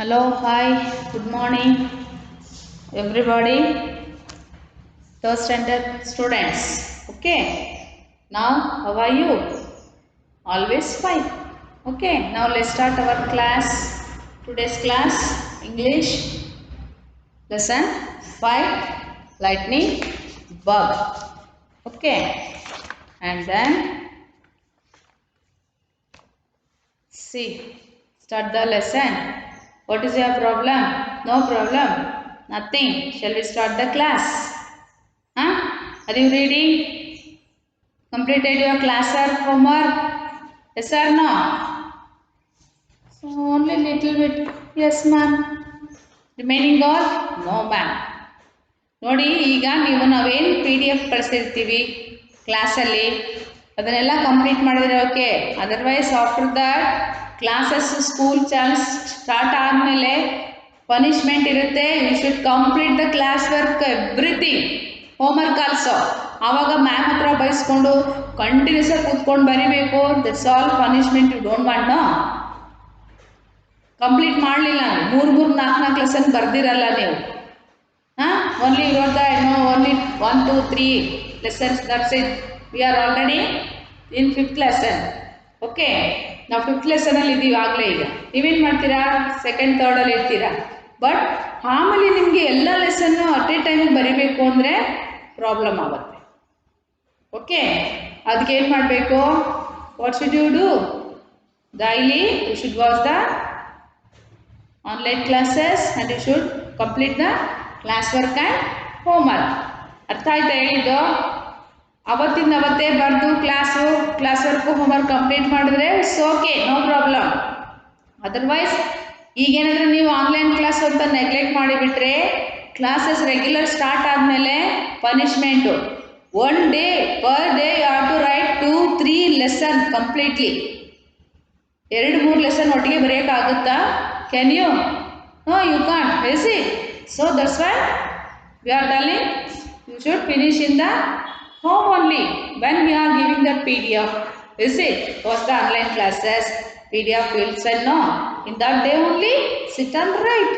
Hello, hi, good morning, everybody, third standard students. Okay, now how are you? Always fine. Okay, now let's start our class. Today's class English lesson 5 lightning bug. Okay, and then see, start the lesson. What is your problem? No problem. Nothing. Shall we start the class? Huh? Are you ready? Completed your class or homework? Yes or no? So only little bit. Yes, ma'am. Remaining all? No, ma'am. ನೋಡಿ ಈಗ ನೀವು ನಾವೇನು PDF ಕಳಿಸಿರ್ತೀವಿ ಕ್ಲಾಸಲ್ಲಿ ಅದನ್ನೆಲ್ಲ complete ಮಾಡಿದ್ರೆ okay. Otherwise after that classes school chance start ಆದಮೇಲೆ punishment ಇರುತ್ತೆ. You should complete the class work everything, homework also. ಆವಾಗ ಮ್ಯಾಮ್ ಹತ್ರ ಬಯಸ್ಕೊಂಡು ಕಂಟಿನ್ಯೂಸ್ ಆಗಿ ಕೂತ್ಕೊಂಡು ಬರೀಬೇಕು. That's all punishment. You don't want no. Complete ಮಾಡಲಿಲ್ಲ ಮೂರು 4 ಲೆಸನ್ ಬರ್ದಿರಲ್ಲ ನೀವು. Only you wrote the only 1, 2, 3 lessons. That's it. We are already in 5th lesson. Okay. ನಾವು 5th lesson ಅಲ್ಲಿ ಇದೀವಿ ಆಗಲೇ. ಈಗ ನೀವೇನು ಮಾಡ್ತೀರಾ? 2nd, 3rd ಅಲ್ಲಿ ಇರ್ತೀರಾ. ಬಟ್ ಆಮೇಲೆ ನಿಮಗೆ ಎಲ್ಲ ಲೆಸನ್ನು ಅಟ್ ಎ ಟೈಮಿಗೆ ಬರೀಬೇಕು ಅಂದರೆ ಪ್ರಾಬ್ಲಮ್ ಆಗುತ್ತೆ. ಓಕೆ, ಅದಕ್ಕೆ ಏನು ಮಾಡಬೇಕು? What should you do? Daily you should watch the online classes and you should complete the class work and homework. ಅರ್ಥ ಆಯ್ತಾ ಹೇಳಿದ್ದು? ಅವತ್ತಿಂದ ಅವತ್ತೇ ಬರೆದು ಕ್ಲಾಸ್ ವರ್ಕು ಹೋಮ್ವರ್ಕ್ ಕಂಪ್ಲೀಟ್ ಮಾಡಿದ್ರೆ it's okay, no problem. Otherwise ಈಗೇನಾದರೂ ನೀವು ಆನ್ಲೈನ್ ಕ್ಲಾಸ್ ಅಂತ ನೆಗ್ಲೆಕ್ಟ್ ಮಾಡಿಬಿಟ್ರೆ ಕ್ಲಾಸಸ್ ರೆಗ್ಯುಲರ್ ಸ್ಟಾರ್ಟ್ ಆದಮೇಲೆ punishment 1 day per day you have to write 2, 3 lesson completely. 2-3 lesson ಒಟ್ಟಿಗೆ ಬರೆಯೋಕ್ಕಾಗುತ್ತಾ? Can you? No, you can't. Is it? So that's why we are telling you should finish in the home only when we are giving that PDF. Is it? Watch the online classes, PDF will say no. In that day only sit and write.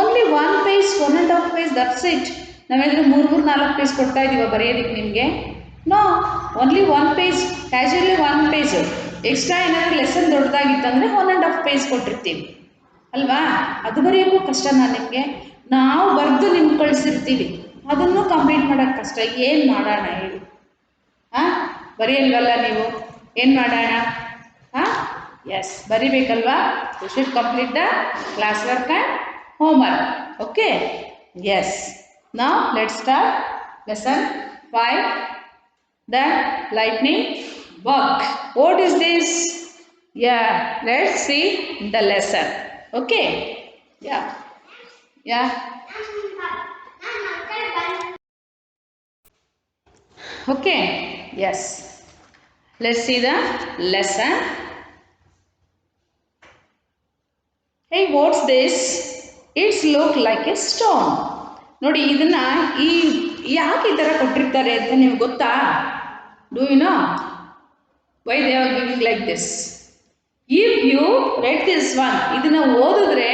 Only 1 page, 1.5 page, that's it. ನಾವೇನಾದರೂ 3-4 page ಕೊಡ್ತಾ ಇದ್ದೀವ ಬರೆಯೋದಕ್ಕೆ ನಿಮಗೆ? No, only 1 page. Casually 1 page. Extra ಏನಾದರೂ lesson ದೊಡ್ಡದಾಗಿತ್ತಂದರೆ 1.5 page ಕೊಟ್ಟಿರ್ತೀವಿ ಅಲ್ವಾ? ಅದು ಬರೆಯೋಕ್ಕೂ ಕಷ್ಟನಾ ನಿಮಗೆ? ನಾವು ಬರೆದು ನಿಮ್ಗೆ ಕಳಿಸಿರ್ತೀವಿ, ಅದನ್ನು ಕಂಪ್ಲೀಟ್ ಮಾಡೋಕ್ಕೆ ಕಷ್ಟ. ಏನು ಮಾಡೋಣ ಹೇಳಿ? ಬರೆಯಲ್ವಲ್ಲ ನೀವು? ಏನು ಮಾಡೋಣ? ಎಸ್, ಬರಿಬೇಕಲ್ವಾ? You should complete the class work and homework. Okay, yes. Now let's start lesson 5, the lightning bug. What is this? Let's see the lesson. Okay, Yeah. Okay. Yes. Let's see the lesson. Hey, what's this? It's look like a stone. ನೋಡಿ ಇದನ್ನ ಯಾಕೆ ಈ ಥರ ಕೊಟ್ಟಿರ್ತಾರೆ ಅಂತ ನಿಮ್ಗೆ ಗೊತ್ತಾ? Do you know why they are giving like this? If you read this one, ಇದನ್ನ ಓದಿದ್ರೆ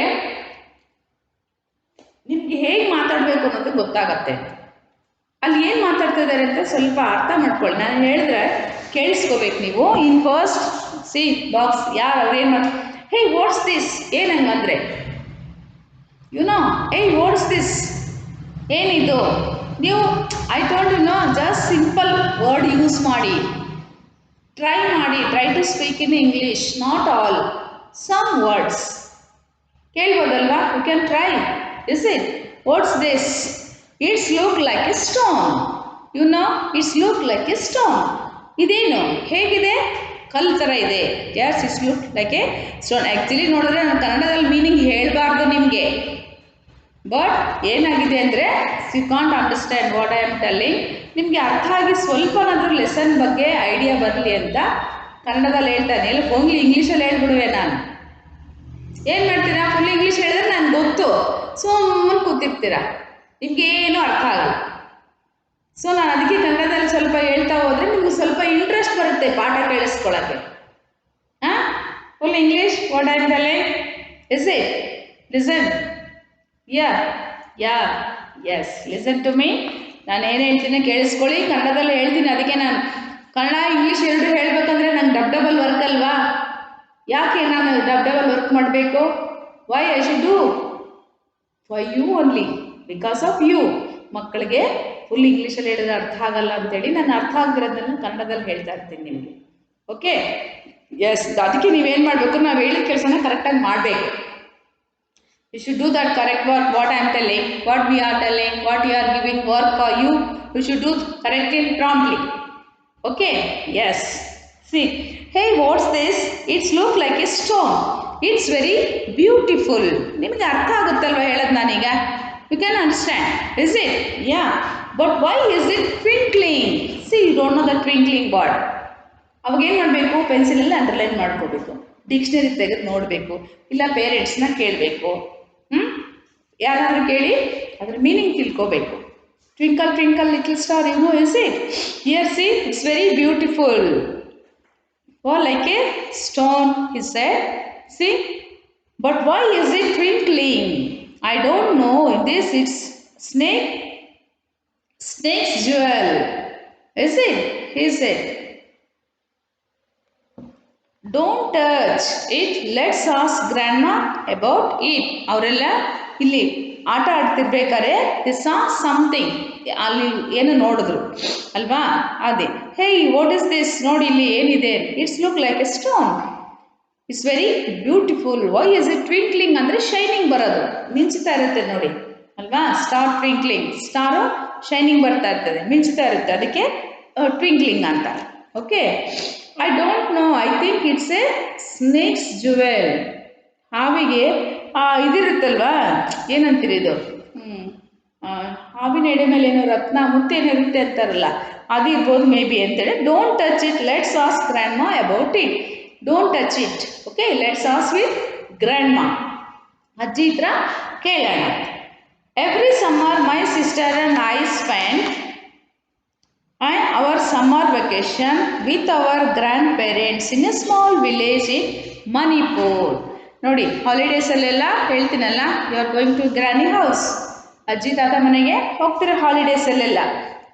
ನಿಮಗೆ ಹೇಗೆ ಮಾತಾಡಬೇಕು ಅನ್ನೋದು ಗೊತ್ತಾಗತ್ತೆ. ಅಲ್ಲಿ ಏನು ಮಾತಾಡ್ತಾ ಇದ್ದಾರೆ ಅಂತ ಸ್ವಲ್ಪ ಅರ್ಥ ಮಾಡ್ಕೊಳ್ಳಿ. ನಾನು ಹೇಳಿದ್ರೆ ಕೇಳಿಸ್ಕೋಬೇಕು ನೀವು. ಇನ್ ಫಸ್ಟ್ ಸಿ ಬಾಕ್ಸ್ ಯಾರು ಅವ್ರು ಏನು ಮಾಡಿ, ಹೇ ವಾಟ್ಸ್ ದಿಸ್? ಏನು ಹಂಗಂದರೆ ನೋ, ಹೇ ವಾಟ್ಸ್ ದಿಸ್ ಏನಿದು? ನೀವು I told you no, just simple word use ಮಾಡಿ, try to speak in English, not all, some words ಕೇಳ್ಬೋದಲ್ವಾ? You can try. Is it? What's this? It's look like a stone. You know, it's look like a stone. ಇದೇನು ಹೇಗಿದೆ? ಕಲ್ಲು ಥರ ಇದೆ. Yes, it's look like a stone. Actually ನೋಡಿದ್ರೆ ನಾನು ಕನ್ನಡದಲ್ಲಿ meaning ಹೇಳಬಾರ್ದು ನಿಮಗೆ. ಬಟ್ ಏನಾಗಿದೆ ಅಂದರೆ you can't understand what I am telling. ನಿಮಗೆ ಅರ್ಥ ಆಗಿ ಸ್ವಲ್ಪನಾದರೂ ಲೆಸನ್ ಬಗ್ಗೆ ಐಡಿಯಾ ಬರಲಿ ಅಂತ ಕನ್ನಡದಲ್ಲಿ ಹೇಳ್ತಾನೆ. ಎಲ್ಲ ಓನ್ಲಿ ಇಂಗ್ಲೀಷಲ್ಲಿ ಹೇಳ್ಬಿಡುವೆ ನಾನು. ಏನು ಮಾಡ್ತೀರಾ? ಫುಲ್ ಇಂಗ್ಲೀಷ್ ಹೇಳಿದ್ರೆ ನನಗೆ ಗೊತ್ತು, ಸುಮ್ಮನೆ ಕೂತಿರ್ತೀರಾ, ನಿಮಗೇನೂ ಅರ್ಥ ಆಗಲ್ಲ. ಸೊ ನಾನು ಅದಕ್ಕೆ ಕನ್ನಡದಲ್ಲಿ ಸ್ವಲ್ಪ ಹೇಳ್ತಾ ಹೋದರೆ ನಿಮ್ಗೆ ಸ್ವಲ್ಪ ಇಂಟ್ರೆಸ್ಟ್ ಬರುತ್ತೆ ಪಾಠ ಕೇಳಿಸ್ಕೊಳ್ಳೋಕ್ಕೆ. Full English what I am telling? Is it? Listen. Yeah yeah yes, listen to me. ನಾನು ಏನು ಹೇಳ್ತೀನಿ ಕೇಳಿಸ್ಕೊಳ್ಳಿ, ಕನ್ನಡದಲ್ಲಿ ಹೇಳ್ತೀನಿ. ಅದಕ್ಕೆ ನಾನು ಕನ್ನಡ ಇಂಗ್ಲೀಷ್ ಎರಡು ಹೇಳಬೇಕಂದ್ರೆ ನಂಗೆ ಡಬಲ್ ವರ್ಕ್ ಅಲ್ವಾ? ಯಾಕೆ ನಾನು ಡಬಲ್ ವರ್ಕ್ ಮಾಡಬೇಕು? Why I should do for you only, because of you. ಮಕ್ಕಳಿಗೆ ಫುಲ್ ಇಂಗ್ಲೀಷಲ್ಲಿ ಹೇಳಿದ್ರೆ ಅರ್ಥ ಆಗಲ್ಲ ಅಂತೇಳಿ ನಾನು ಅರ್ಥ ಆಗಿರೋದನ್ನು ಕನ್ನಡದಲ್ಲಿ ಹೇಳ್ತಾ ಇರ್ತೀನಿ ನಿಮಗೆ. Okay, yes. ಅದಕ್ಕೆ ನೀವೇನು ಮಾಡಬೇಕು, ನಾವು ಹೇಳಿದ ಕೆಲಸನ ಕರೆಕ್ಟಾಗಿ ಮಾಡಬೇಕು. You should do that correct work, what I am telling, what we are telling, what you are giving work for you. You should do correctly promptly. Okay? Yes. See, hey, what's this? It's look like a stone. It's very beautiful. ನಿಮಗೆ ಅರ್ಥ ಆಗುತ್ತಲ್ವ ಹೇಳೋದು ನಾನೀಗ? You can understand, is it? Yeah. But why is it twinkling? See, you don't know the twinkling word. ಅವಾಗ ಏನು ಮಾಡಬೇಕು? ಪೆನ್ಸಿಲಲ್ಲಿ underline ಮಾಡ್ಕೋಬೇಕು, dictionary ತೆಗೆದು ನೋಡಬೇಕು, ಇಲ್ಲ ಪೇರೆಂಟ್ಸ್ನ ಕೇಳಬೇಕು. ಯಾರಾದರೂ ಕೇಳಿ ಅದರ ಮೀನಿಂಗ್ ತಿಳ್ಕೋಬೇಕು. Twinkle twinkle little star, you know, is it? Here see, it's very beautiful. Oh, like a stone he said. See, but why is it twinkling? I don't know. This it's snake's jewel, is it? He said. Don't touch it, let's ask grandma about it. ಅವರೆಲ್ಲ ಇಲ್ಲಿ ಆಟ ಆಡ್ತಿರ್ಬೇಕಾದ್ರೆ they saw something, ಅಲ್ಲಿ ಏನು ನೋಡಿದ್ರು ಅಲ್ವಾ? ಅದೇ, hey, what is this? ನೋಡಿ ಇಲ್ಲಿ ಏನಿದೆ? It's look like a stone. It's very beautiful. Why is it twinkling? ಅಂದರೆ ಶೈನಿಂಗ್ ಬರೋದು, ಮಿಂಚ್ತಾ ಇರುತ್ತೆ ನೋಡಿ ಅಲ್ವಾ? ಸ್ಟಾರ್ ಟ್ವಿಂಕ್ಲಿಂಗ್, ಸ್ಟಾರು ಶೈನಿಂಗ್ ಬರ್ತಾ ಇರ್ತದೆ, ಮಿಂಚ್ತಾ ಇರುತ್ತೆ, ಅದಕ್ಕೆ ಟ್ವಿಂಕ್ಲಿಂಗ್ ಅಂತ. Okay, I don't know, I think it's a snakes jewel. ಹಾವಿಗೆ ಇದಿರುತ್ತಲ್ವಾ, ಏನಂತೀರಿ ಇದು? ಹಾವಿನ ಎಡೆ ಮೇಲೆ ಏನೋ ರತ್ನ ಮುತ್ತೇನಿರುತ್ತೆ ಅಂತಾರಲ್ಲ, ಅದಿರ್ಬೋದು ಮೇ ಬಿ ಅಂತೇಳಿ. Don't touch it, let's ask grandma about it. Don't touch it. Okay, let's ask with grandma, ಅಜ್ಜಿ ಹತ್ರ ಕೇಳೋಣ. Every summer my sister and I spend our summer vacation with our grandparents in a small village in Manipur. ನೋಡಿ, ಹಾಲಿಡೇಸಲ್ಲೆಲ್ಲ ಹೇಳ್ತೀನಲ್ಲ, you are going to granny house, ಅಜ್ಜಿ ತಾತ ಮನೆಗೆ ಹೋಗ್ತೀರ ಹಾಲಿಡೇಸಲ್ಲೆಲ್ಲ.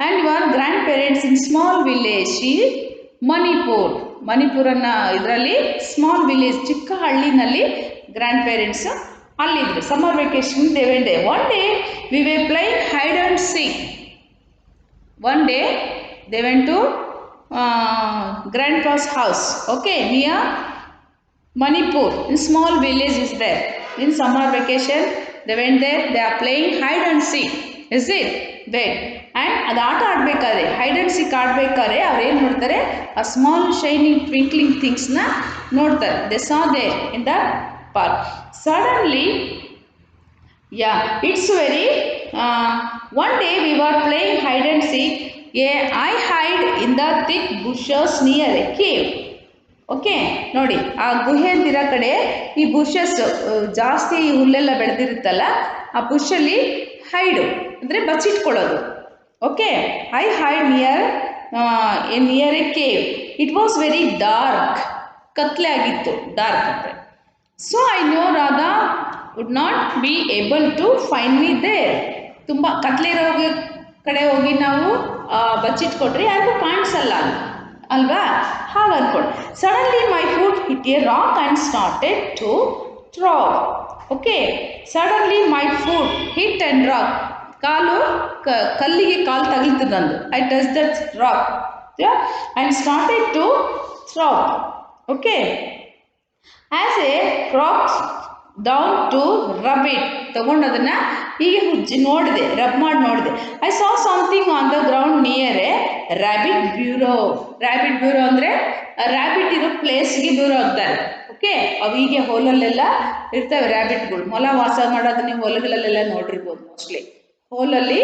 And your grandparents in small village in Manipur. ಮಣಿಪುರನ್ನ ಇದರಲ್ಲಿ ಸ್ಮಾಲ್ ವಿಲೇಜ್, ಚಿಕ್ಕ ಹಳ್ಳಿನಲ್ಲಿ ಗ್ರ್ಯಾಂಡ್ ಪೇರೆಂಟ್ಸ್ ಅಲ್ಲಿದ್ರು. Summer vacation they went day. One day we were playing hide and seek. One day they went to grandpa's house, okay, near Manipur. In small village is there. In summer vacation they went there. They are playing hide and seek, is it? Wait, and ಅದು ಆಟ ಆಡಬೇಕಾದ್ರೆ, hide and seek ಆಡಬೇಕಾದ್ರೆ ಅವ್ರು ಏನು ನೋಡ್ತಾರೆ? ಆ small shining twinkling ಥಿಂಗ್ಸ್ನ ನೋಡ್ತಾರೆ. They saw there in the park. Suddenly, yeah, it's very one day we were playing hide and seek. I hide in the thick bushes near a cave. Okay, ನೋಡಿ, ಆ ಗುಹೆ ಅಂತಿರೋ ಕಡೆ ಈ bushes, ಜಾಸ್ತಿ ಹುಲ್ಲೆಲ್ಲ ಬೆಳೆದಿರುತ್ತಲ್ಲ, ಆ ಬುಷಲ್ಲಿ ಹೈಡು ಅಂದರೆ ಬಚ್ಚಿಟ್ಕೊಳ್ಳೋದು. Okay, I hide near a cave. It was very dark, ಕತ್ಲೆ ಆಗಿತ್ತು, ಡಾರ್ಕ್ ಅಂದರೆ. So I know Radha would not be able to find me there. ತುಂಬ ಕತ್ಲೆ ಇರೋ ಕಡೆ ಹೋಗಿ ನಾವು ಬಚ್ಚಿಟ್ಕೊಟ್ರೆ ಯಾರಿಗೂ ಕಾಣಿಸಲ್ಲ ಅಲ್ವಾ? ಹಾಗೆ ಅಂದ್ಕೊಂಡು suddenly my foot hit a rock and started to throb. Okay, suddenly my foot hit and rock, ಕಾಲು ಕಲ್ಲಿಗೆ ಕಾಲು ತಗಲಿತು ನಂದು. I touch that rock and started to throb. Okay, as a crop down to rub it. ತಗೊಂಡು ಅದನ್ನು ಹೀಗೆ ಉಜ್ಜಿ ನೋಡಿದೆ, ರಬ್ ಮಾಡಿ ನೋಡಿದೆ. I saw something on the ground near a rabbit burrow. Rabbit burrow ಅಂದರೆ ರ್ಯಾಬಿಟ್ ಇರೋ ಪ್ಲೇಸ್ಗೆ ಬ್ಯೂರೋ ಆಗ್ತಾರೆ. ಓಕೆ, ಅವು ಹೀಗೆ ಹೋಲಲ್ಲೆಲ್ಲ ಇರ್ತವೆ ರ್ಯಾಬಿಟ್ಗಳು. ಮೊಲ ವಾಸ ಮಾಡೋದು ನೀವು ಹೊಲಗಳಲ್ಲೆಲ್ಲ ನೋಡಿರ್ಬೋದು ಮೋಸ್ಟ್ಲಿ. ಹೋಲಲ್ಲಿ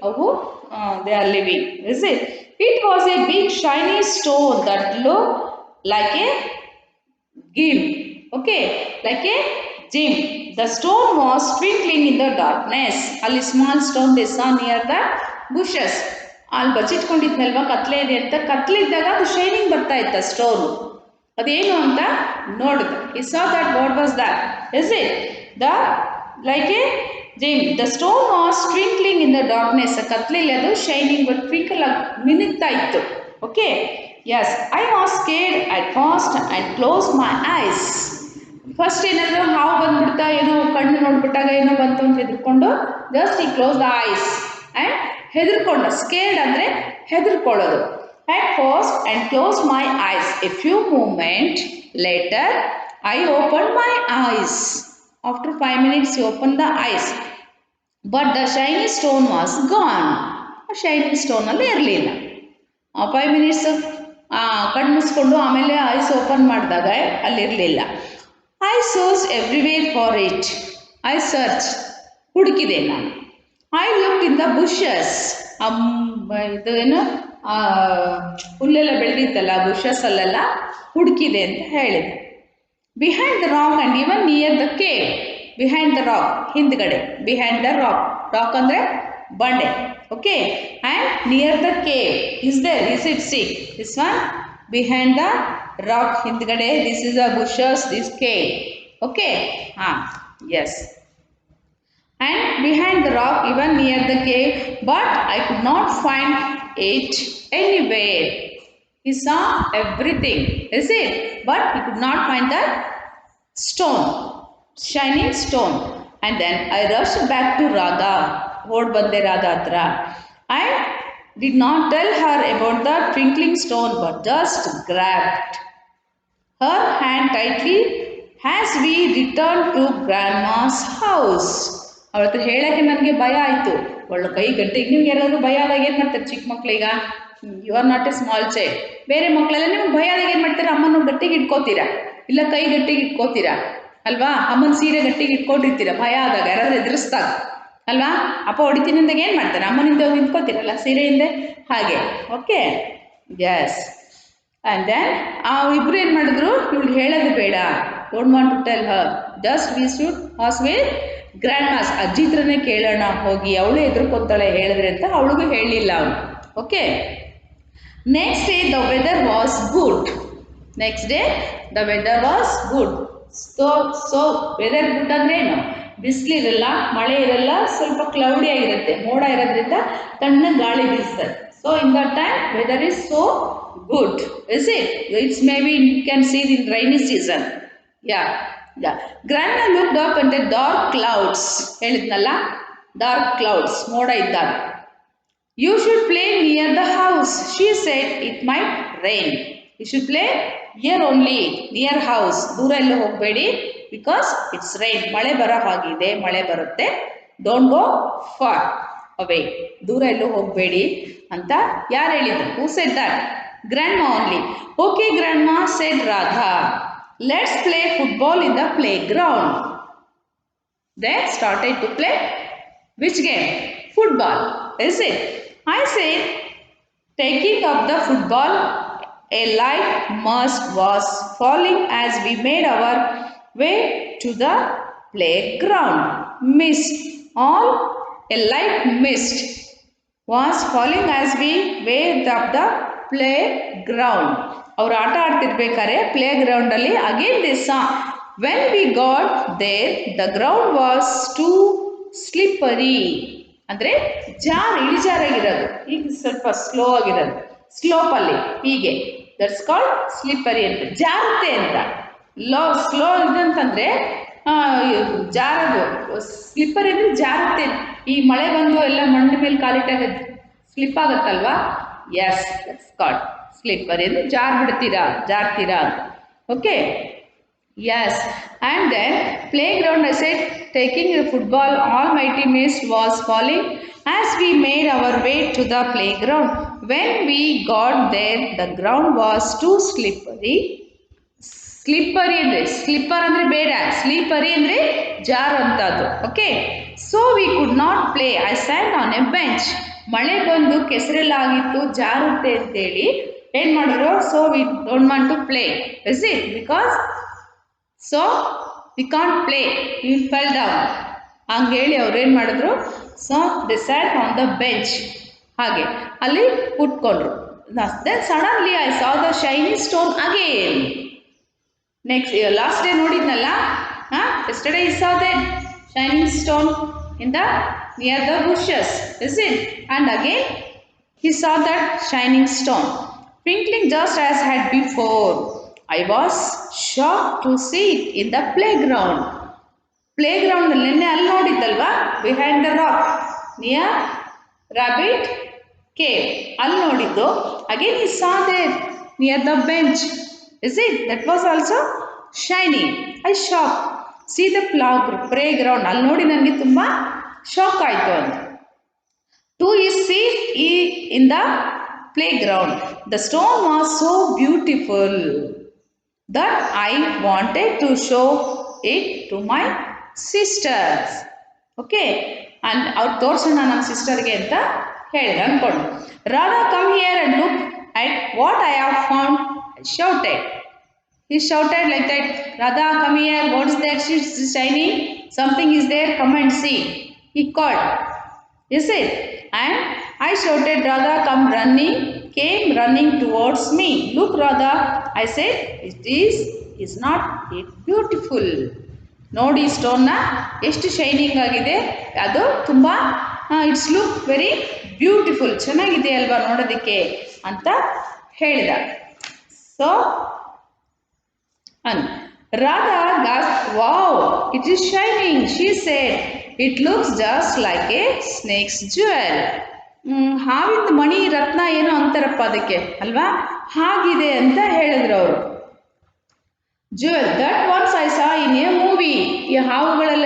ಅವು they are living, is it? It was a big shiny stone that look like a gem. Okay, like a gem. The stone was twinkling in the darkness. ಅಲ್ಲಿ small stone they saw near the bushes. ಅಲ್ಲಿ ಬಚ್ಚಿಟ್ಕೊಂಡಿದ್ನಲ್ವಾ, ಕತ್ಲೆ ಇದೆ ಅಂತ. ಕತ್ಲಿದ್ದಾಗ ಅದು shining ಬರ್ತಾ ಇತ್ತು stone. ಅದೇನು ಅಂತ ನೋಡಿದ. He saw that what was that? Is it the like a gem. The stone was twinkling in the darkness. ಕತ್ಲೆಯಲ್ಲಿ ಅದು ಶೈನಿಂಗ್ ಬಟ್ ಟ್ವಿಂಕಲ್ ಆಗಿ ಮಿನುಗ್ತಾ ಇತ್ತು. Okay, yes. I was scared at fast and close my eyes. First ಏನಾದರೂ ಹಾವು ಬಂದ್ಬಿಡ್ತಾ, ಏನೋ ಕಣ್ಣು ನೋಡ್ಬಿಟ್ಟಾಗ ಏನೋ ಬಂತು ಅಂತ ಹೆದರ್ಕೊಂಡು ಜಸ್ಟ್ ಈ ಕ್ಲೋಸ್ ದ ಐಸ್ ಆ್ಯಂಡ್ ಹೆದರ್ಕೊಂಡ. ಸ್ಕೇರ್ಡ್ ಅಂದರೆ ಹೆದರ್ಕೊಳ್ಳೋದು. At first and closed my eyes. A few moments later, I opened my eyes. After 5 minutes, he opened the eyes. But the shiny stone was gone. A shiny stone ಅಲ್ಲಿ ಇರಲಿಲ್ಲ. 5 minutes ಕಣ್ಣಿಸ್ಕೊಂಡು ಆಮೇಲೆ ice open ಮಾಡಿದಾಗ ಅಲ್ಲಿರಲಿಲ್ಲ. I searched everywhere for it. I searched. ಹುಡುಕಿದೆ ನಾನು. I looked in the bushes. ಇದು ಏನು ಹುಲ್ಲೆಲ್ಲ ಬೆಳೆದಿತ್ತಲ್ಲ bushes ಅಲ್ಲೆಲ್ಲ ಹುಡುಕಿದೆ ಅಂತ ಹೇಳಿದೆ. Behind the rock and even near the cave. Behind the rock ಹಿಂದ್ಗಡೆ, ಬಿಹೈಂಡ್ ದ ರಾಕ್, ರಾಕ್ ಅಂದರೆ ಬಂಡೆ. Okay, and near the cave is there. Is it see this one behind the rock ಹಿಂದ್ಗಡೆ. This is the bushes, this cave. Okay, ಹಾಂ, yes. And behind the rock, even near the cave, but I could not find it anywhere. He saw everything, is it? But he could not find the stone, shining stone. And then I rushed back to Radha. Hod bande Radha hatra. I did not tell her about the twinkling stone, but just grabbed her hand tightly as we returned to Grandma's house. ಅವಳ ಹತ್ರ ಹೇಳೋಕ್ಕೆ ನನಗೆ ಭಯ ಆಯಿತು. ಒಳ್ಳೆ ಕೈ ಗಟ್ಟಿಗೆ. ನಿಮ್ಗೆ ಯಾರಾದರೂ ಭಯ ಆದಾಗ ಏನು ಮಾಡ್ತಾರೆ ಚಿಕ್ಕ ಮಕ್ಕಳೀಗ? You are not a small child. ಬೇರೆ ಮಕ್ಕಳೆಲ್ಲ ನಿಮ್ಗೆ ಭಯ ಆದಾಗ ಏನು ಮಾಡ್ತಾರೆ? ಅಮ್ಮನ ಗಟ್ಟಿಗೆ ಇಟ್ಕೋತೀರಾ, ಇಲ್ಲ ಕೈ ಗಟ್ಟಿಗೆ ಇಟ್ಕೋತೀರಾ ಅಲ್ವಾ? ಅಮ್ಮನ ಸೀರೆ ಗಟ್ಟಿಗೆ ಇಟ್ಕೊಂಡಿರ್ತೀರ ಭಯ ಆದಾಗ, ಯಾರಾದರೂ ಎದುರಿಸ್ದಾಗ ಅಲ್ವಾ? ಅಪ್ಪ ಹೊಡಿತೀನಿ ಅಂದಾಗ ಏನು ಮಾಡ್ತಾರೆ? ಅಮ್ಮನಿಂದ ಹೋಗಿ ನಿಂತ್ಕೋತೀರಲ್ಲ ಸೀರೆಯಿಂದ, ಹಾಗೆ. Okay, S. ಆ್ಯಂಡ್ ದೆನ್ ಇಬ್ಬರು ಏನು ಮಾಡಿದ್ರು, ಇವಳು ಹೇಳೋದು ಬೇಡ, don't want to tell her, just we should ask with grand ಅಜ್ಜಿ ಹತ್ರನೇ ಕೇಳೋಣ ಹೋಗಿ, ಅವಳು ಎದುರ್ಕೊತಾಳೆ ಹೇಳಿದ್ರೆ ಅಂತ ಅವಳಿಗೂ ಹೇಳಲಿಲ್ಲ ಅವನು. Okay, next day the weather was good. Next day the weather was good. So weather good ಅಂದರೆ ಏನು? ಬಿಸಿಲಿರಲ್ಲ, ಮಳೆ ಇರಲ್ಲ, ಸ್ವಲ್ಪ ಕ್ಲೌಡಿ ಆಗಿರುತ್ತೆ, ಮೋಡ ಇರೋದ್ರಿಂದ ತಣ್ಣ ಗಾಳಿ ಬೀಸ್ತದೆ. So in that time weather is so good, is it? It's maybe you can see it in rainy season. Yeah. Grandma looked up at the dark clouds. ಹೇಳಿದ್ನಲ್ಲ, dark clouds, ಮೋಡ ಇದ್ದಾಗ. You should play near the house. She said it might rain. You should play here only, near house. ದೂರ ಎಲ್ಲೂ ಹೋಗಬೇಡಿ, because it's rain. ಮಳೆ ಬರೋ ಹಾಗಿದೆ, ಮಳೆ ಬರುತ್ತೆ. Don't go far away. ದೂರ ಎಲ್ಲೂ ಹೋಗಬೇಡಿ ಅಂತ ಯಾರು ಹೇಳಿದ್ರು? Who said that? Grandma only. Okay, Grandma, said Radha. Let's play football in the playground. They started to play which game? Football, is it? I said, taking up the football, a light mist was falling as we made our way to the playground. Mist, all a light mist was falling as we waved up the play ground. ಅವರು ಆಟ ಆಡ್ತಿರ್ಬೇಕಾದ್ರೆ play ಗ್ರೌಂಡಲ್ಲಿ again the saw when we got there the ground was two slippery. ಅಂದರೆ ಇಳಿಜಾರಾಗಿರೋದು, ಈಗ ಸ್ವಲ್ಪ slow ಆಗಿರೋದು, ಸ್ಲೋಪಲ್ಲಿ ಹೀಗೆ, that's called slippery ಅಂತ. ಜಾರುತ್ತೆ ಅಂತ. ಸ್ಲೋ ಇದಂತಂದರೆ ಜಾರೋದು. ಸ್ಲಿಪ್ಪರಿ ಅಂದರೆ ಜಾರುತ್ತೆ. ಈ ಮಳೆ ಬಂದು ಎಲ್ಲ ಮಣ್ಣಿನ ಮೇಲೆ ಕಾಲಿಟ್ಟಾಗ ಸ್ಲಿಪ್ ಆಗುತ್ತಲ್ವಾ? Yes, that's called slippery. ಅಂದರೆ ಜಾರ್ತೀರಾ ಅಂತ. Okay, yes. And then playground, I said, taking the football, almighty mist was falling as we made our way to the playground. When we got there, the ground was too slippery. Slippery ಅಂದರೆ, slipper ಅಂದರೆ ಬೇಡ, slippery ಅಂದರೆ ಜಾರಂಥದ್ದು. Okay, so we could not play. I stand on a bench. ಮಳೆ ಬಂದು ಕೆಸರೆಲ್ಲಾಗಿತ್ತು, ಜಾರುತ್ತೆ ಅಂತೇಳಿ ಏನು ಮಾಡಿದ್ರು? So we don't want to play, is it? Because so we can't play, we fell down. ಹಂಗೇಳಿ ಅವ್ರು ಏನು ಮಾಡಿದ್ರು? So they sat on the bench. ಹಾಗೆ ಅಲ್ಲಿ ಕೂತ್ಕೊಂಡ್ರು. Then suddenly I saw the shiny stone again. Next last day ನೋಡಿದ್ನಲ್ಲ, yesterday I saw that shining stone in the near the bushes, is it? And again he saw that shining stone twinkling just as had before. I was shocked to see it in the playground. Playground ನಿನ್ನೆ ಅಲ್ಲಿ ನೋಡಿದ್ದಲ್ವಾ, behind the rock near rabbit cave ಅಲ್ಲಿ ನೋಡಿದ್ದು. Again he saw that near the bench, is it? That was also shining. I shocked. See the playground ಅಲ್ಲಿ ನೋಡಿ ನನಗೆ ತುಂಬ shock ಆಯಿತು ಅಂತ. To see in the playground, the stone was so beautiful that I wanted to show it to my sisters. Okay, and ಅವ್ರು ತೋರಿಸೋಣ ನಮ್ಮ ಸಿಸ್ಟರ್ಗೆ ಅಂತ ಹೇಳಿದೆ ಅಂದ್ಕೊಂಡು. Radha, come here and look at what I have found, I shouted. He shouted like that, Radha, come here, what is that shining? Something is there, come and see. He called, is it? And I shouted, Radha came running towards me. Look, Radha, I said, is not it beautiful? ನೋಡಿ ಸ್ಟೋನ್ನ ಎಷ್ಟು shining ಆಗಿದೆ, ಅದು ತುಂಬ it's look very beautiful, ಚೆನ್ನಾಗಿದೆ ಅಲ್ವಾ ನೋಡೋದಕ್ಕೆ ಅಂತ ಹೇಳಿದ. So Radha gasped, wow, it is shining, she said. It looks just like a snake's jewel. ಹಾವಿಂದ ಮಣಿ ರತ್ನ ಏನೋ ಅಂತಾರಪ್ಪ ಅದಕ್ಕೆ ಅಲ್ವಾ, ಹಾಗಿದೆ ಅಂತ ಹೇಳಿದ್ರು ಅವರು. Jewel that once I saw in a movie. ಈ ಹಾವುಗಳೆಲ್ಲ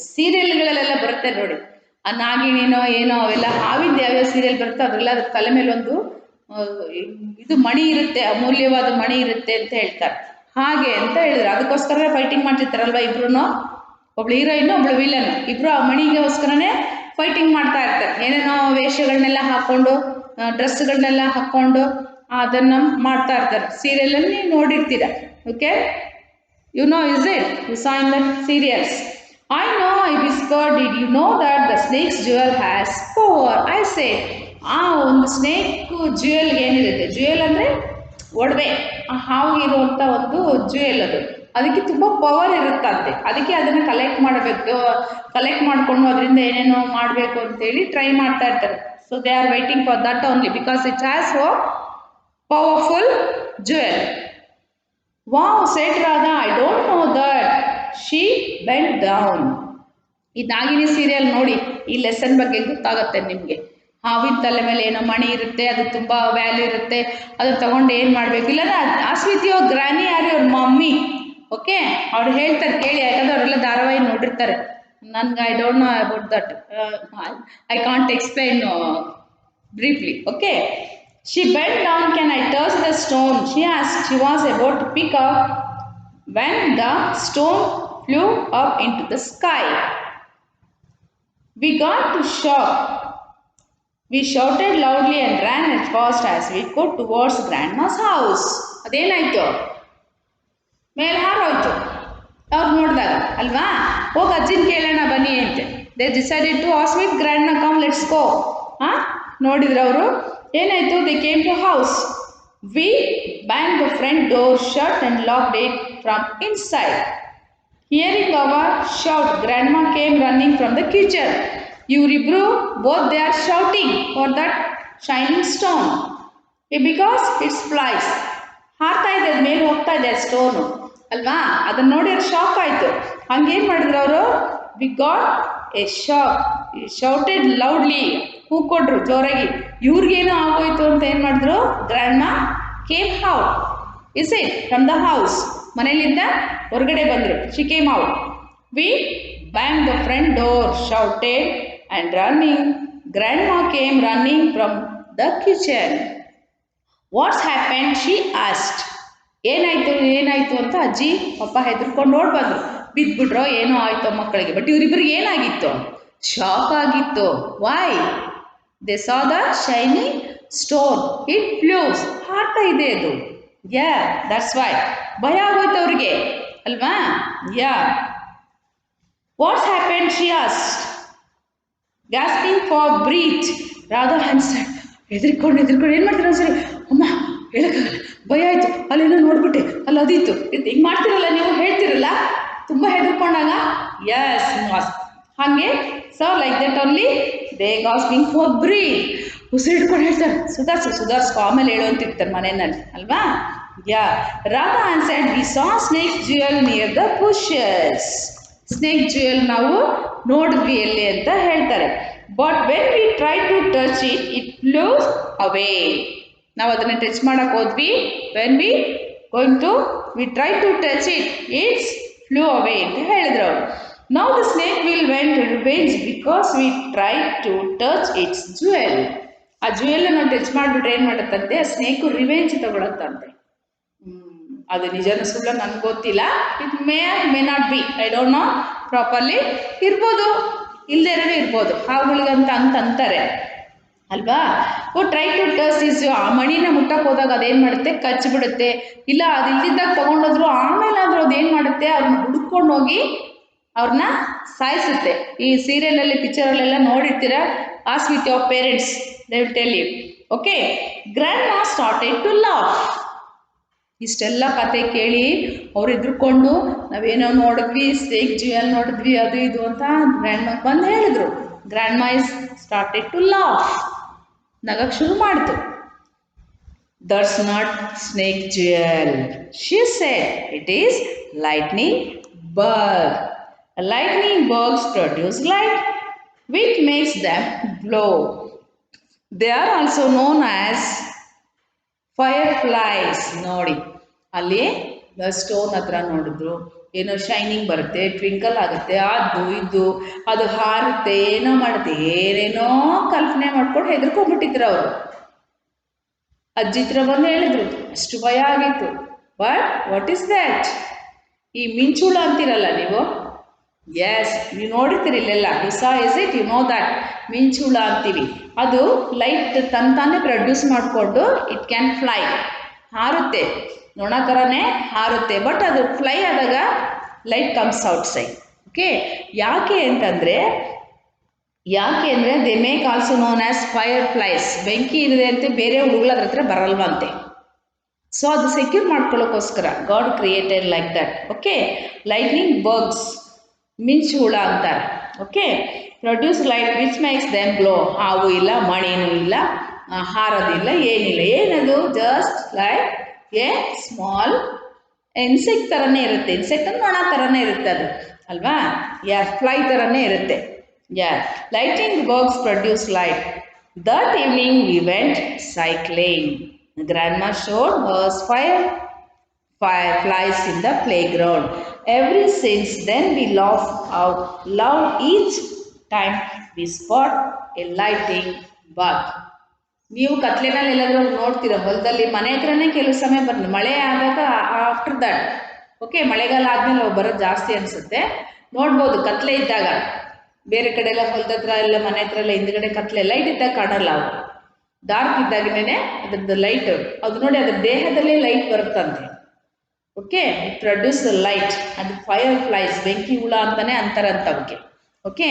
ಸೀರಿಯಲ್ಗಳಲ್ಲೆಲ್ಲ ಬರುತ್ತೆ ನೋಡಿ, ಆ ನಾಗಿಣಿನೋ ಏನೋ ಅವೆಲ್ಲ ಹಾವಿಂದ ಯಾವ್ಯಾವ ಸೀರಿಯಲ್ ಬರುತ್ತೋ ಅದೆಲ್ಲ ಅದ್ರ ತಲೆ ಮೇಲೆ ಒಂದು ಇದು ಮಣಿ ಇರುತ್ತೆ, ಅಮೂಲ್ಯವಾದ ಮಣಿ ಇರುತ್ತೆ ಅಂತ ಹೇಳ್ತಾರೆ. ಹಾಗೆ ಅಂತ ಹೇಳಿದ್ರು. ಅದಕ್ಕೋಸ್ಕರ ಫೈಟಿಂಗ್ ಮಾಡ್ತಿರ್ತಾರಲ್ವ ಇಬ್ರು, ಒಬ್ಳು ಹೀರೋಯಿನ್ ಒಬ್ಳು ವಿಲನ್, ಇಬ್ರು ಆ ಮಣಿಗೋಸ್ಕರನೇ ಫೈಟಿಂಗ್ ಮಾಡ್ತಾ ಇರ್ತಾರೆ. ಏನೇನೋ ವೇಷಗಳನ್ನೆಲ್ಲ ಹಾಕ್ಕೊಂಡು, ಡ್ರೆಸ್ಗಳನ್ನೆಲ್ಲ ಹಾಕ್ಕೊಂಡು ಅದನ್ನು ಮಾಡ್ತಾ ಇರ್ತಾರೆ. ಸೀರಿಯಲಲ್ಲಿ ನೀವು ನೋಡಿರ್ತೀರ. Okay, you know, is it? You saw in that serials. I know, I whispered, did you know that the snake's jewel has power? I said, ಒಂದು ಸ್ನೇಕ್ ಜ್ಯುವೆಲ್ಗೆ ಏನಿರುತ್ತೆ, ಜ್ಯುವೆಲ್ ಅಂದರೆ ಒಡವೆ, ಆ ಹಾವಿಗಿರುವಂಥ ಒಂದು ಜ್ಯುವೆಲ್ ಅದು, ಅದಕ್ಕೆ ತುಂಬ ಪವರ್ ಇರುತ್ತಂತೆ. ಅದಕ್ಕೆ ಅದನ್ನು ಕಲೆಕ್ಟ್ ಮಾಡಿಕೊಂಡು ಅದರಿಂದ ಏನೇನೋ ಮಾಡಬೇಕು ಅಂತೇಳಿ ಟ್ರೈ ಮಾಡ್ತಾ ಇರ್ತಾರೆ. So they are waiting for that only because it has so powerful jewel. Wow, said Radha, I don't know that. She bent down. ಈ ನಾಗಿನಿ ಸೀರಿಯಲ್ ನೋಡಿ, ಈ ಲೆಸನ್ ಬಗ್ಗೆ ಗೊತ್ತಾಗುತ್ತೆ ನಿಮಗೆ. ಹಾವಿನ ತಲೆ ಮೇಲೆ ಏನೋ ಮಣಿ ಇರುತ್ತೆ, ಅದು ತುಂಬ ವ್ಯಾಲ್ಯೂ ಇರುತ್ತೆ, ಅದನ್ನು ತಗೊಂಡು ಏನು ಮಾಡಬೇಕು. ಇಲ್ಲಾಂದ್ರೆ ಆಸ್ವಿತಿ ಅವ್ರ ಗ್ರಾನಿ ಯಾರು, ಅವ್ರ ಮಮ್ಮಿ, ಓಕೆ, ಅವ್ರು ಹೇಳ್ತಾರೆ ಕೇಳಿ, ಯಾಕಂದ್ರೆ ಅವರೆಲ್ಲ ಧಾರಾವಾಹಿ ನೋಡಿರ್ತಾರೆ. ನನ್ಗೆ I don't know about that, I can't explain briefly. Okay, she bent down. Can I touch the stone? She asked. She was about to pick up when the stone flew up into the sky. We got to shock. We shouted loudly and ran as fast as we could towards grandma's house. ಅದೇನಾಯ್ತು, ಮೇಲೆ ಹಾರೋಯ್ತು ಅವ್ರು ನೋಡಿದಾಗ ಅಲ್ವಾ. ಹೋಗಿ ಅಜ್ಜಿನ ಕೇಳೋಣ ಬನ್ನಿ ಅಂತೆ. They decided to ask with grandma, come let's go. ನೋಡಿದ್ರು ಅವರು, ಏನಾಯಿತು, they came to house. We bang the front door shut and locked it from inside. Hearing our shout, grandma came running from the kitchen. ಇವರಿಬ್ರು both they are shouting for that shining stone because it's flies. ಹಾರ್ತಾ ಇದೆ, ಅದು ಮೇಲೆ ಹೋಗ್ತಾ ಇದೆ stone ಅಲ್ವಾ. ಅದನ್ನು ನೋಡಿ ಅವ್ರು ಶಾಕ್ ಆಯಿತು. ಹಂಗೇನು ಮಾಡಿದ್ರು ಅವರು, we got a shock, shouted loudly, ಕೂಕೊಟ್ರು ಜೋರಾಗಿ. ಇವ್ರಿಗೇನೋ ಆಗೋಯ್ತು ಅಂತ ಏನು ಮಾಡಿದ್ರು, grandma came out, is it, from the house, ಮನೆಯಲ್ಲಿಂದ ಹೊರಗಡೆ ಬಂದರು. She came out. We bang the front door shouted and running. Grandma came running from the kitchen. What's happened, she asked. ಏನಾಯಿತು ಅಂತ ಅಜ್ಜಿ ಪಾಪ ಹೆದರ್ಕೊಂಡು ನೋಡಿ ಬಂದರು. ಬಿದ್ದುಬಿಟ್ರೋ ಏನೋ ಆಯಿತು ಮಕ್ಕಳಿಗೆ. ಬಟ್ ಇವರಿಬ್ಬರಿಗೆ ಏನಾಗಿತ್ತು, ಶಾಕ್ ಆಗಿತ್ತು. Why? They saw the shining stone, it flies, ಹಾರ್ತಾ ಇದೆ ಅದು. Yeah, that's why. ಭಯ ಆಗೋಯ್ತು ಅವ್ರಿಗೆ ಅಲ್ವಾ. Yeah. What's happened, she asked, gasping for breath. Radha answered. ಹೆದರ್ಕೊಂಡು ಏನು ಮಾಡ್ತೀರ ಸರಿ, ಅಮ್ಮ ಹೇಳೋಕ್ಕಾಗಲ್ಲ, ಭಯ ಆಯಿತು, ಅಲ್ಲೇನೋ ನೋಡ್ಬಿಟ್ಟೆ, ಅಲ್ಲಿ ಅದಿತ್ತು, ಹಿಂಗೆ ಮಾಡ್ತಿರಲ್ಲ ನೀವು, ಹೇಳ್ತಿರಲ್ಲ ತುಂಬ ಹೆದರ್ಕೊಂಡಾಗ ಎಸ್ ಹಾಗೆ so like that only they gasping for breath ಉಸಿರಿಡ್ಕೊಂಡು ಹೇಳ್ತಾರೆ ಸುಧಾರಿಸ್ಕೊ ಆಮೇಲೆ ಹೇಳು ಅಂತ ಇರ್ತಾರೆ ಮನೆಯಲ್ಲಿ ಅಲ್ವಾ. Yeah Radha answered we saw snake jewel near the bushes. Snake jewel ನಾವು ನೋಡಿದ್ವಿ ಎಲ್ಲಿ ಅಂತ ಹೇಳ್ತಾರೆ. But when we try to touch it it flew away. ನಾವು ಅದನ್ನು ಟಚ್ ಮಾಡಕ್ಕೆ ಹೋದ್ವಿ. When we going to we try to touch it it's flew away ಅಂತ ಹೇಳಿದ್ರು ಅವರು. Now the snake will went revenge because we try to touch its jewel. ಆ jewel ನಾವು touch ಮಾಡಿಬಿಟ್ರೆ ಏನು ಮಾಡುತ್ತಂತೆ, ಆ ಸ್ನೇಕು ರಿವೆಂಜ್ ತಗೊಳತ್ತಂತೆ. ಅದು ನಿಜನ ಸುಳ್ಳ ನನಗೆ ಗೊತ್ತಿಲ್ಲ. It may not be, I don't no properly. ಇರ್ಬೋದು, ಇಲ್ಲದೇ ಇರ್ಬೋದು. ಹಾವುಗಳಿಗಂತ ಅಂತಾರೆ ಅಲ್ವಾ. ಟ್ರೈ ಟು ಟಚ್ ಇಸ್ ಆ ಮಣಿನ ಮುಟ್ಟಕ್ಕೆ ಹೋದಾಗ ಅದೇನು ಮಾಡುತ್ತೆ, ಕಚ್ಚಿಬಿಡುತ್ತೆ. ಇಲ್ಲ ಅದು ಇಲ್ದಿದ್ದಾಗ ತೊಗೊಂಡೋದ್ರು ಆಮೇಲಾದರೂ ಅದೇನು ಮಾಡುತ್ತೆ, ಅವ್ರನ್ನ ಹುಡ್ಕೊಂಡು ಹೋಗಿ ಅವ್ರನ್ನ ಸಾಯಿಸುತ್ತೆ. ಈ ಸೀರಿಯಲಲ್ಲಿ ಪಿಕ್ಚರಲ್ಲೆಲ್ಲ ನೋಡಿರ್ತೀರ. Ask with your parents, they will tell you. Okay, grandma started to laugh. ಇಷ್ಟೆಲ್ಲ ಕತೆ ಕೇಳಿ ಅವ್ರು ಎದ್ರುಕೊಂಡು ನಾವೇನೋ ನೋಡಿದ್ವಿ, ಸ್ನೇಕ್ ಜ್ಯುವೆಲ್ ನೋಡಿದ್ವಿ, ಅದು ಇದು ಅಂತ ಗ್ರ್ಯಾಂಡ್ ಮಾ ಬಂದು ಹೇಳಿದ್ರು. ಗ್ರ್ಯಾಂಡ್ ಮಾ ಇಸ್ ಸ್ಟಾರ್ಟೆಡ್ ಟು ಲಾಫ್. ನಗಕ್ಕೆ ಶುರು ಮಾಡ್ತು. That's not snake jewel she said, it is lightning bug. Lightning bugs produce light which makes them glow. They are also known as fireflies. ನೋಡಿ ಅಲ್ಲಿ ಸ್ಟೋನ್ ಹತ್ರ ನೋಡಿದ್ರು, ಏನೋ ಶೈನಿಂಗ್ ಬರುತ್ತೆ, twinkle ಆಗುತ್ತೆ, ಅದು ಇದು ಅದು ಹಾರುತ್ತೆ, ಏನೋ ಮಾಡುತ್ತೆ, ಏನೇನೋ ಕಲ್ಪನೆ ಮಾಡ್ಕೊಂಡು ಹೆದರ್ಕೊಂಡ್ಬಿಟ್ಟಿದ್ರು ಅವರು. ಅಜ್ಜಿ ಹತ್ರ ಬಂದು ಹೇಳಿದ್ರು, ಅಷ್ಟು ಭಯ ಆಗಿತ್ತು. But what is that? ಈ ಮಿಂಚುಳ ಅಂತೀರಲ್ಲ ನೀವು, ಎಸ್ ನೀವು ನೋಡಿರ್ತೀರಿ ಇಲ್ಲೆಲ್ಲ. ಹುಸಾ is it, you know that. ಮಿಂಚುಳ ಅಂತೀವಿ. ಅದು ಲೈಟ್ ತಂತಾನೆ ಪ್ರೊಡ್ಯೂಸ್ ಮಾಡಿಕೊಂಡು ಇಟ್ ಕ್ಯಾನ್ ಫ್ಲೈ, ಹಾರುತ್ತೆ, ನೊಣ ಥರನೇ ಹಾರುತ್ತೆ. ಬಟ್ ಅದು ಫ್ಲೈ ಆದಾಗ light comes outside. Okay, ಯಾಕೆ ಅಂದರೆ they make also known as fireflies. ಬೆಂಕಿ ಇದೆ ಅಂತೆ, ಬೇರೆ ಹುಳುಗಳ ಹತ್ರ ಬರಲ್ವಂತೆ. ಸೊ ಅದು ಸೆಕ್ಯೂರ್ ಮಾಡ್ಕೊಳ್ಳೋಕ್ಕೋಸ್ಕರ God created like that. Okay, lightning ಬರ್ಗ್ಸ್, ಮಿಂಚು ಹುಳ ಅಂತಾರೆ. Okay, produce light which makes them glow. ಹಾವು ಇಲ್ಲ, ಮಣಿನೂ ಇಲ್ಲ, ಹಾರೋದಿಲ್ಲ, ಏನಿಲ್ಲ. ಏನದು? Just like A small insect ಥರನೇ ಇರುತ್ತೆ. ಇನ್ಸೆಕ್ಟ್ ಅಂದ್ರೆ ನೊಣ ಥರನೇ ಇರುತ್ತೆ ಅದು ಅಲ್ವಾ. ಫ್ಲೈ ಥರನೇ ಇರುತ್ತೆ. Lighting bugs produce light. That evening we went cycling. Grandma showed us fireflies in the playground. Ever since then we laugh out loud each time we spot a lighting bug. ನೀವು ಕತ್ಲೆನಲ್ಲಿ ಎಲ್ಲಾದರೂ ನೋಡ್ತೀರ, ಹೊಲದಲ್ಲಿ, ಮನೆ ಹತ್ರನೇ ಕೆಲವು ಸಮಯ ಬಂದು ಮಳೆ ಆದಾಗ ಆಫ್ಟರ್ ದಟ್. ಓಕೆ, ಮಳೆಗಾಲ ಆದಮೇಲೆ ಬರೋದು ಜಾಸ್ತಿ ಅನಿಸುತ್ತೆ. ನೋಡ್ಬೋದು ಕತ್ಲೆ ಇದ್ದಾಗ. ಬೇರೆ ಕಡೆ ಎಲ್ಲ ಹೊಲದ ಹತ್ರ ಎಲ್ಲ ಮನೆ ಹತ್ರ ಎಲ್ಲ ಹಿಂದ್ಗಡೆ ಕತ್ಲೆ, ಲೈಟ್ ಇದ್ದಾಗ ಕಾಣಲ್ಲ. ಅವು ಡಾರ್ಕ್ ಇದ್ದಾಗಲೇ ಅದ್ರದ್ದು ಲೈಟ್, ಅದು ನೋಡಿ ಅದ್ರ ದೇಹದಲ್ಲೇ ಲೈಟ್ ಬರುತ್ತಂತೆ. Okay, it produce light. ಅದು ಫೈರ್ ಫ್ಲೈಸ್, ಬೆಂಕಿ ಹುಳ ಅಂತಾನೆ ಅಂತಾರಂತವಕ್ಕೆ. ಓಕೆ,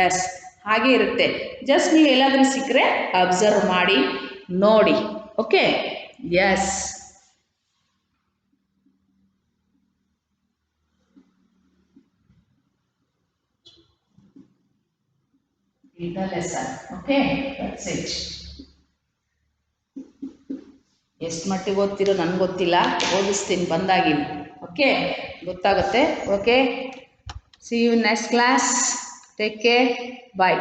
ಎಸ್ ಹಾಗೆ ಇರುತ್ತೆ. ಜಸ್ಟ್ ನೀವು ಎಲ್ಲಾದರೂ ಸಿಕ್ಕರೆ ಅಬ್ಸರ್ವ್ ಮಾಡಿ ನೋಡಿ. Okay, yes read the lesson. Okay, that's it. ಎಷ್ಟು ಮಟ್ಟಿಗೆ ಓದ್ತಿರೋ ನನಗೆ ಗೊತ್ತಿಲ್ಲ, ಓದಿಸ್ತೀನಿ ಬಂದಾಗಿನಿ. ಓಕೆ, ಗೊತ್ತಾಗುತ್ತೆ. Okay, see you next class. Take care, bye.